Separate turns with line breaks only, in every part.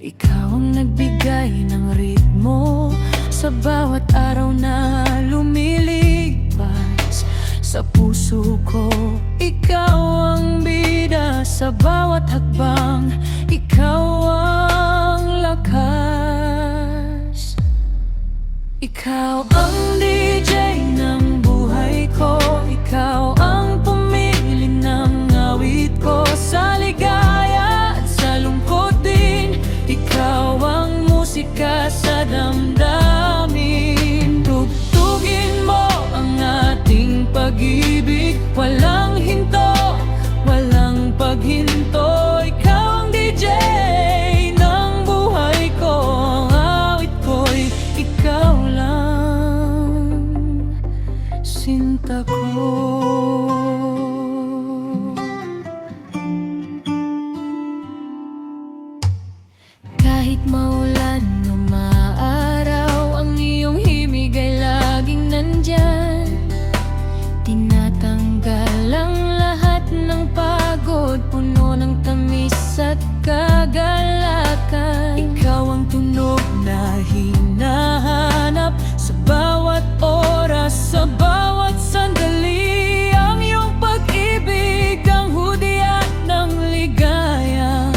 Ikaw ang nagbigay ng ritmo sa bawat araw na lumilipas sa puso ko. Ikaw ang bida sa bawat hakbang, ikaw ang lakas. Ikaw ang DJ ng buhay ko, ikaw ang pumili ng awit ko. Sa ligaya at sa lungkot din, ikaw ang musika sa damdamin. Tugtugin mo ang ating pag-ibig, walang hinto, walang paghinto. Ikaw ang DJ ng buhay ko, ang awit ko'y ikaw lang, sinta ko. Kahit maulan o maaraw, ang iyong himig ay laging nandyan. Tinatanggal ang lahat ng pagod, puno ng tamis at kagalakan. Ikaw ang tunog na hinahanap sa bawat oras, sa bawat sandali. Ang iyong pag-ibig, ang hudyat ng ligaya,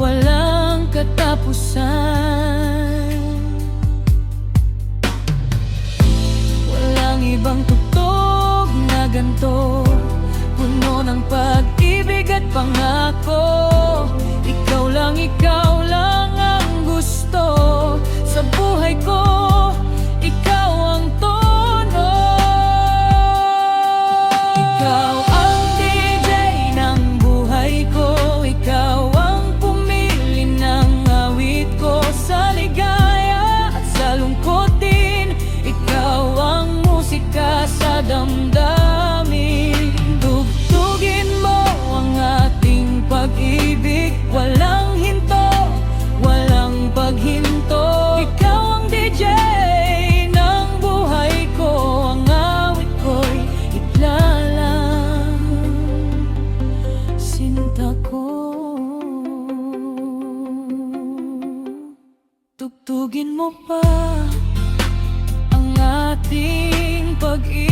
walang katapusan. Walang ibang tugtog na ganito, puno ng pag-ibig at pangako. Ikaw lang ang gusto sa buhay ko. Ikaw ang tono. Ikaw ang DJ ng buhay ko, ikaw ang pumili ng awit ko. Sa ligaya at sa lungkot din, ikaw ang musika sa damdamin. Tugtugin mo ang ating pag-ibig, walang hinto, walang paghinto. Ikaw ang DJ ng buhay ko, ang awit ko'y itlalang, sinta ko. Tugtugin mo pa ang ating pag-ibig,